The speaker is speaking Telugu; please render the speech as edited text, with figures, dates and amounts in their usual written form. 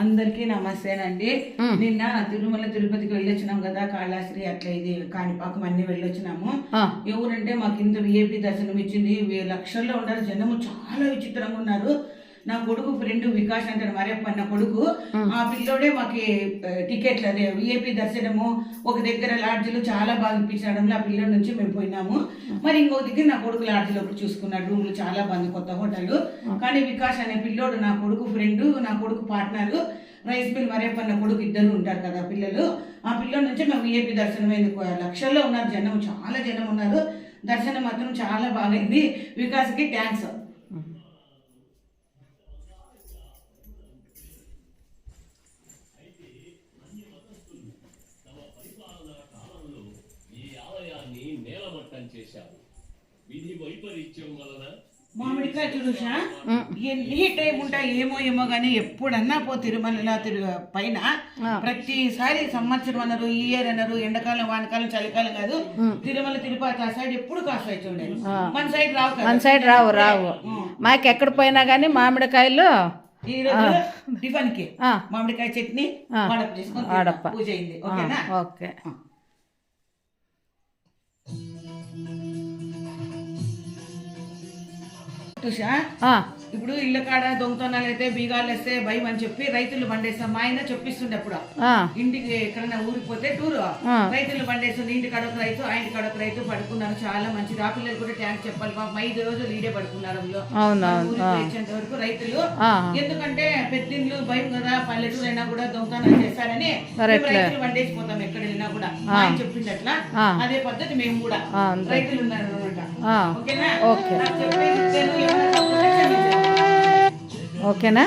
అందరికీ నమస్తేనండి. నిన్న తిరుమల తిరుపతికి వెళ్ళొచ్చినాం కదా, కాళాశ్రీ అట్లా ఇది కాణిపాకం అన్ని వెళ్ళొచ్చినాము. ఎవరంటే మాకు ఇంత విఐపి దర్శనం ఇచ్చింది. లక్షల్లో ఉన్నారు జనము, చాలా విచిత్రంగా ఉన్నారు. నా కొడుకు ఫ్రెండ్ వికాస్ అంటారు, మరప్ప నా కొడుకు. ఆ పిల్లోడే మాకు టికెట్లు అదే విఐపి దర్శనము ఒక దగ్గర లాడ్జిలో చాలా బాగా ఇప్పించడం, ఆ పిల్లల నుంచి మేము పోయినాము. మరి ఇంకో దగ్గర నా కొడుకు లాడ్జిలో ఒకటి చూసుకున్నాడు, రూమ్లు చాలా బాగుంది, కొత్త హోటల్. కానీ వికాస్ అనే పిల్లోడు నా కొడుకు ఫ్రెండ్, నా కొడుకు పార్ట్నర్. రైస్ మిల్ మరేప నా కొడుకు ఇద్దరు ఉంటారు కదా పిల్లలు. ఆ పిల్లల నుంచి మేము విఐపి దర్శనం అయింది. లక్షల్లో ఉన్నారు జనం, చాలా జనం ఉన్నారు. దర్శనం మాత్రం చాలా బాగైంది. వికాస్కి థ్యాంక్స్. మామిడికాయ చూడుషా ఎన్ని టైం ఉంటాయి ఏమో కానీ ఎప్పుడన్నా తిరుమల పైన ప్రతిసారి సంవత్సరం అన్నారు, ఈ ఇయర్ అన్నారు, ఎండాకాలం వానకాలం చలికాలం కాదు, తిరుమల తిరుపతి ఆ సైడ్ ఎప్పుడు కాస్ట్ అయితే ఉండేది. మన సైడ్ రావు, మన సైడ్ రావు. మాకు ఎక్కడ పోయినా కానీ మామిడికాయలు ఈ రోజు టిఫిన్ కి మామిడికాయ చట్నీ వాడప్ప చేసుకొని పూజ అయింది. ఓకేనా? ఓకే. ఇప్పుడు ఇళ్ళ కాడ దొంగతనాలు అయితే బీగాలు వేస్తే భయం అని చెప్పి రైతులు బండేస్తాం. మా ఆయన చెప్పిస్తుండే అప్పుడు, ఇంటికి ఎక్కడైనా ఊరికి పోతే టూరు రైతులు బండేస్తుంది. ఇంటి కడొక రైతు, ఆయన కడొక రైతు పడుకున్నారు, చాలా మంచిది. ఆ పిల్లలు కూడా ట్యాంక్ చెప్పాలి. పాపం 5 రోజులు ఈడే పడుకున్నారు వచ్చేంత వరకు రైతులు. ఎందుకంటే పెద్దిండ్లు భయం కదా, పల్లెటూరు అయినా కూడా దొంగతనాలు చేస్తారని రైతులు బండేసిపోతాం ఎక్కడ వెళ్ళినా కూడా. ఆయన చెప్పింది అట్లా, అదే పద్ధతి మేము కూడా రైతులు ఉన్నారు అనమాట. ఓకేనా? ఓకేనా?